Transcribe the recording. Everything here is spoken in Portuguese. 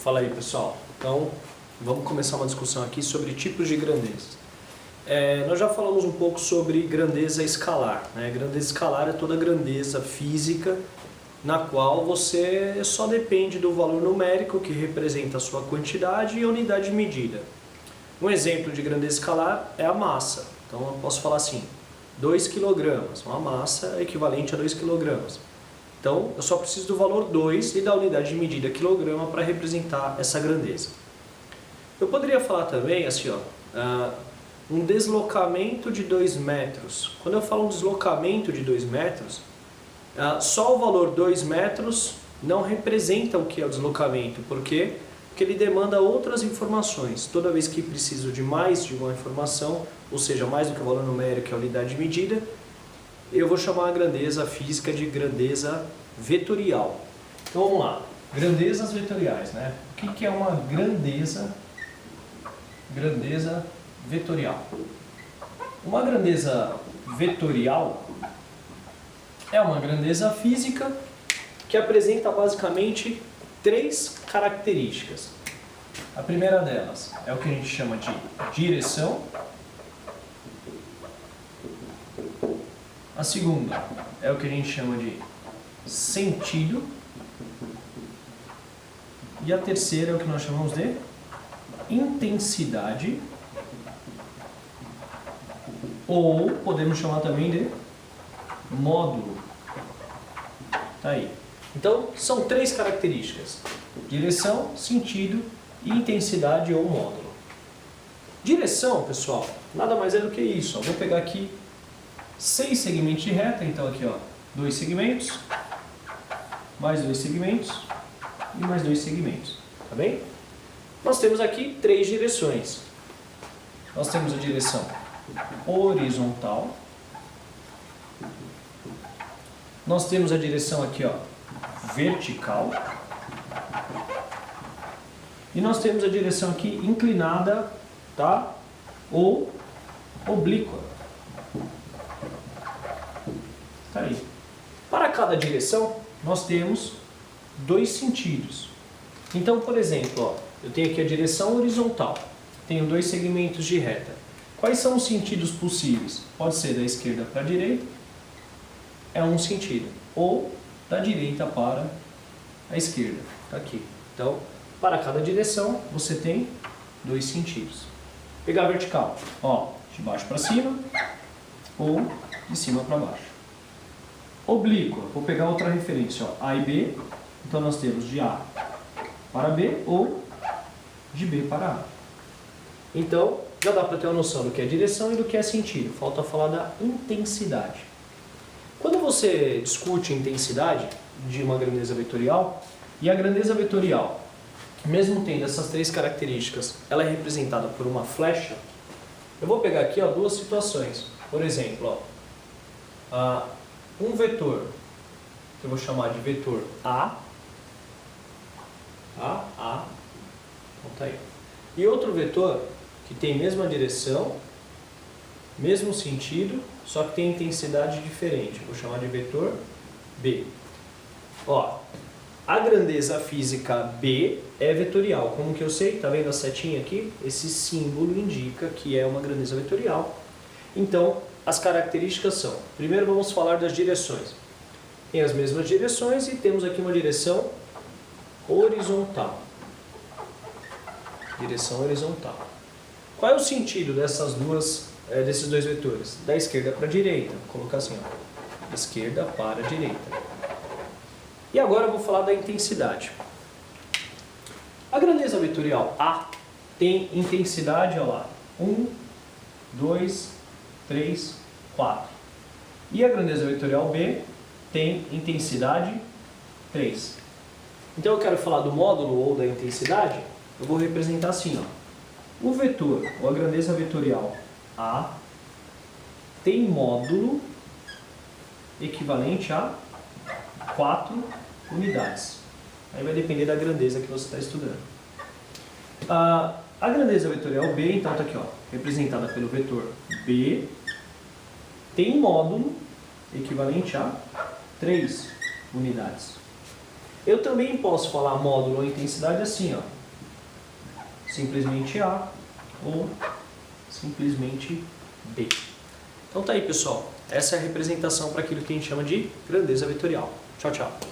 Fala aí, pessoal. Então, vamos começar uma discussão aqui sobre tipos de grandeza. Nós já falamos um pouco sobre grandeza escalar, né? Grandeza escalar é toda grandeza física na qual você só depende do valor numérico que representa a sua quantidade e a unidade de medida. Um exemplo de grandeza escalar é a massa. Então, eu posso falar assim, 2 kg, uma massa equivalente a 2 kg. Então, eu só preciso do valor 2 e da unidade de medida quilograma para representar essa grandeza. Eu poderia falar também assim, um deslocamento de 2 metros. Quando eu falo um deslocamento de 2 metros, só o valor 2 metros não representa o que é o deslocamento. Por quê? Porque ele demanda outras informações. Toda vez que preciso de mais de uma informação, ou seja, mais do que o valor numérico e a unidade de medida, eu vou chamar a grandeza física de grandeza vetorial. Então vamos lá, grandezas vetoriais, né? O que é uma grandeza vetorial? Uma grandeza vetorial é uma grandeza física que apresenta basicamente 3 características. A primeira delas é o que a gente chama de direção. A segunda é o que a gente chama de sentido. E a terceira é o que nós chamamos de intensidade. Ou podemos chamar também de módulo. Tá aí. Então, são 3 características: direção, sentido e intensidade ou módulo. Direção, pessoal, nada mais é do que isso. Vou pegar aqui 6 segmentos de reta, então aqui 2 segmentos, mais 2 segmentos e mais 2 segmentos, tá bem? Nós temos aqui 3 direções. Nós temos a direção horizontal, nós temos a direção aqui vertical e nós temos a direção aqui inclinada, tá? Ou oblíqua. Tá aí. Para cada direção, nós temos 2 sentidos. Então, por exemplo, eu tenho aqui a direção horizontal, tenho 2 segmentos de reta. Quais são os sentidos possíveis? Pode ser da esquerda para a direita, é um sentido, ou da direita para a esquerda, tá aqui. Então, para cada direção, você tem 2 sentidos. Pegar a vertical, de baixo para cima, ou de cima para baixo. Oblíqua, vou pegar outra referência, A e B, então nós temos de A para B ou de B para A. Então, já dá para ter uma noção do que é direção e do que é sentido. Falta falar da intensidade. Quando você discute intensidade de uma grandeza vetorial, e a grandeza vetorial, mesmo tendo essas 3 características, ela é representada por uma flecha, eu vou pegar aqui 2 situações. Por exemplo, um vetor, que eu vou chamar de vetor A, então tá aí. E outro vetor que tem a mesma direção, mesmo sentido, só que tem intensidade diferente. Vou chamar de vetor B. A grandeza física B é vetorial. Como que eu sei? Tá vendo a setinha aqui? Esse símbolo indica que é uma grandeza vetorial. Então, as características são: primeiro vamos falar das direções. Tem as mesmas direções e temos aqui uma direção horizontal. Direção horizontal. Qual é o sentido desses 2 vetores? Da esquerda para a direita. Vou colocar assim, esquerda para a direita. E agora eu vou falar da intensidade. A grandeza vetorial A tem intensidade, 1, 2, 3, 4. E a grandeza vetorial B tem intensidade 3. Então eu quero falar do módulo ou da intensidade, eu vou representar assim, O vetor, ou a grandeza vetorial A, tem módulo equivalente a 4 unidades. Aí vai depender da grandeza que você está estudando. A grandeza vetorial B, então está aqui, representada pelo vetor B, tem módulo equivalente a 3 unidades. Eu também posso falar módulo ou intensidade assim, ó. Simplesmente A ou simplesmente B. Então tá aí, pessoal. Essa é a representação para aquilo que a gente chama de grandeza vetorial. Tchau, tchau.